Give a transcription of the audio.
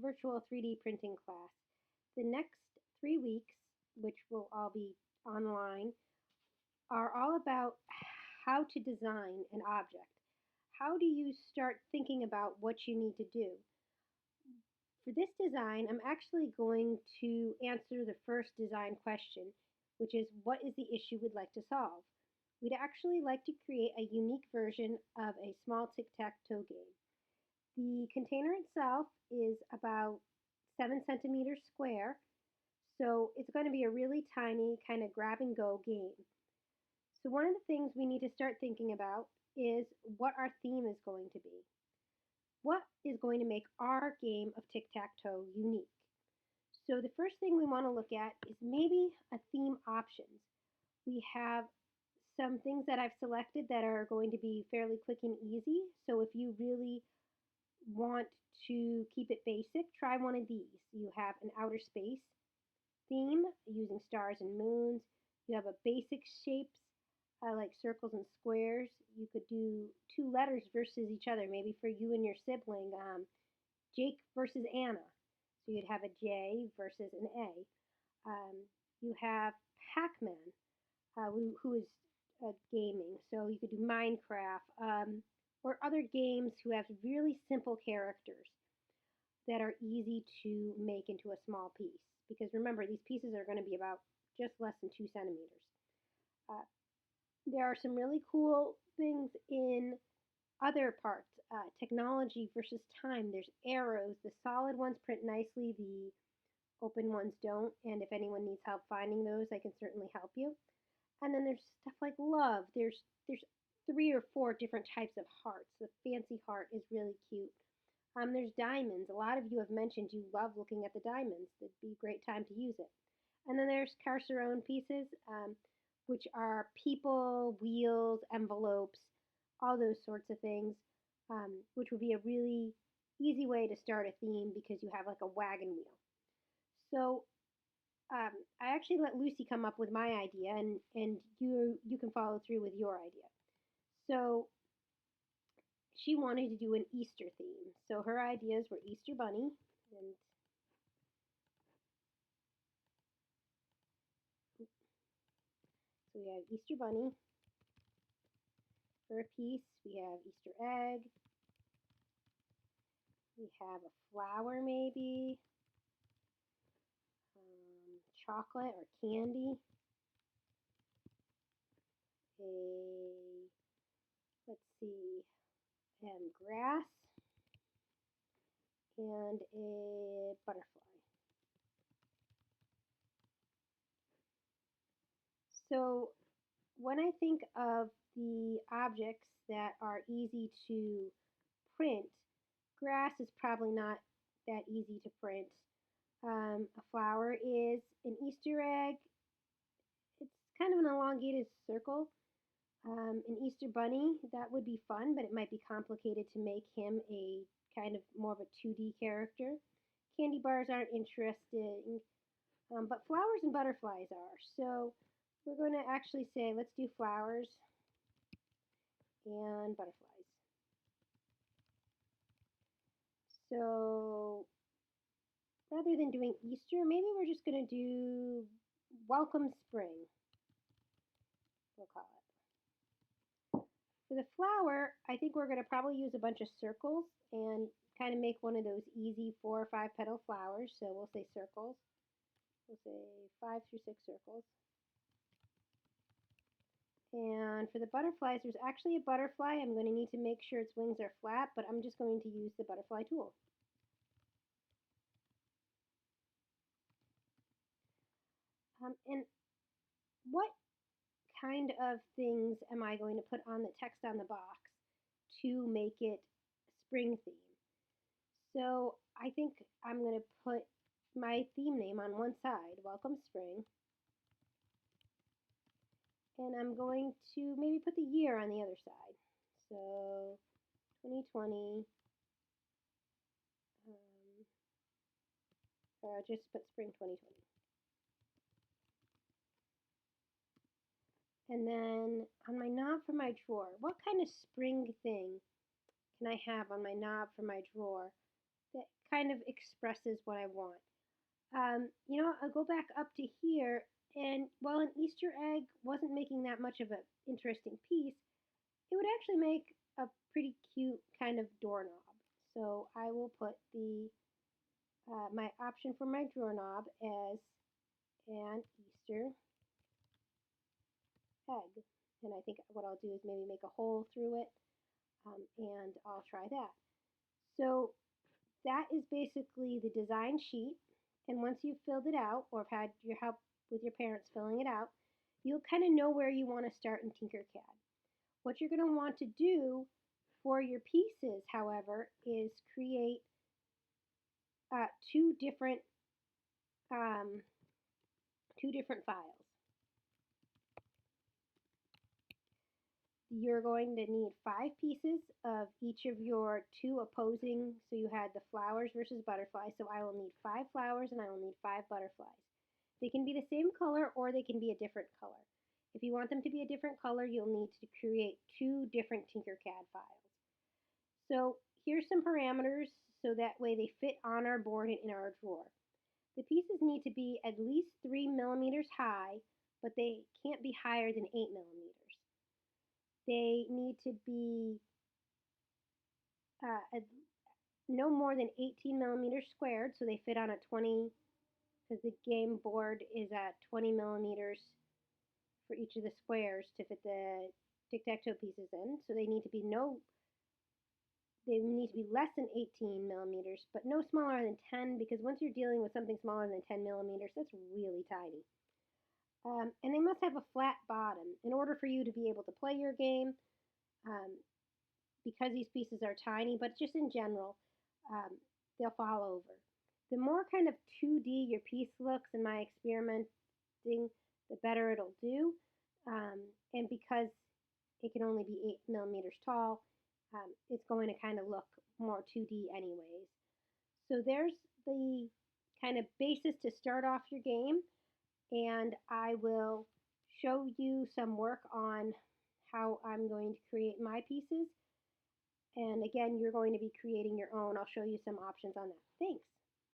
virtual 3D printing class. The next 3 weeks, which will all be online, are all about how to design an object. How do you start thinking about what you need to do? For this design, I'm actually going to answer the first design question, which is what is the issue we'd like to solve? We'd actually like to create a unique version of a small tic-tac-toe game. The container itself is about 7 centimeters square, so it's going to be a really tiny kind of grab and go game. So one of the things we need to start thinking about is what our theme is going to be. What is going to make our game of tic-tac-toe unique? So the first thing we want to look at is maybe a theme options. We have some things that I've selected that are going to be fairly quick and easy. So if you really want to keep it basic, try one of these. You have an outer space theme using stars and moons. You have a basic shapes like circles and squares. You could do two letters versus each other, maybe for you and your sibling, Jake versus Anna. So you'd have a J versus an A. You have Pac-Man, who is gaming. So you could do Minecraft or other games who have really simple characters that are easy to make into a small piece. Because remember, these pieces are going to be about just less than 2 centimeters. Uh, there are some really cool things in other parts. Technology versus time. There's arrows. The solid ones print nicely. The open ones don't. And if anyone needs help finding those, I can certainly help you. And then there's stuff like love. There's 3 or 4 different types of hearts. The fancy heart is really cute. There's diamonds. A lot of you have mentioned you love looking at the diamonds. It'd be a great time to use it. And then there's Carcerone pieces, which are people, wheels, envelopes, all those sorts of things, which would be a really easy way to start a theme because you have like a wagon wheel. So I actually let Lucy come up with my idea, and you can follow through with your idea. So she wanted to do an Easter theme. So her ideas were Easter Bunny, and so we have Easter Bunny for a piece. We have Easter egg. We have a flower maybe, chocolate or candy, a, let's see, grass, and a butterfly. So when I think of the objects that are easy to print, grass is probably not that easy to print. A flower is an Easter egg. It's kind of an elongated circle. An Easter bunny, that would be fun, but it might be complicated to make him a kind of more of a 2D character. Candy bars aren't interesting, but flowers and butterflies are. So we're going to actually say, let's do flowers and butterflies. So rather than doing Easter, maybe we're just going to do Welcome Spring, we'll call it. For the flower, I think we're going to probably use a bunch of circles and kind of make one of those easy 4 or 5 petal flowers. So we'll say circles. We'll say 5 through 6 circles. And for the butterflies, there's actually a butterfly. I'm going to need to make sure its wings are flat, but I'm just going to use the butterfly tool. And what kind of things am I going to put on the text on the box to make it spring theme? So I think I'm going to put my theme name on one side, Welcome Spring. And I'm going to maybe put the year on the other side. So 2020, or I'll just put spring 2020. And then on my knob for my drawer, what kind of spring thing can I have on my knob for my drawer that kind of expresses what I want. I'll go back up to here, and while an Easter egg wasn't making that much of an interesting piece, it would actually make a pretty cute kind of doorknob. So I will put the my option for my doorknob as an Easter egg. And I think what I'll do is maybe make a hole through it, and I'll try that. So that is basically the design sheet. And once you've filled it out, or have had your help with your parents filling it out, you'll kind of know where you want to start in Tinkercad. What you're going to want to do for your pieces, however, is create two different um, files. You're going to need 5 pieces of each of your two opposing, so you had the flowers versus butterflies, so I will need 5 flowers and I will need 5 butterflies. They can be the same color or they can be a different color. If you want them to be a different color, you'll need to create 2 different Tinkercad files. So here's some parameters so that way they fit on our board and in our drawer. The pieces need to be at least 3 millimeters high, but they can't be higher than 8 millimeters. They need to be no more than 18 millimeters squared, so they fit on a 20, because the game board is at 20 millimeters for each of the squares to fit the tic-tac-toe pieces in. So they need to be less than 18 millimeters, but no smaller than 10, because once you're dealing with something smaller than 10 millimeters, that's really tiny. And they must have a flat bottom in order for you to be able to play your game. Because these pieces are tiny, but just in general, they'll fall over. The more kind of 2D your piece looks in my experimenting, the better it'll do. And because it can only be 8 millimeters tall, it's going to kind of look more 2D anyways. So there's the kind of basis to start off your game, and I will show you some work on how I'm going to create my pieces. And again, you're going to be creating your own. I'll show you some options on that. Thanks.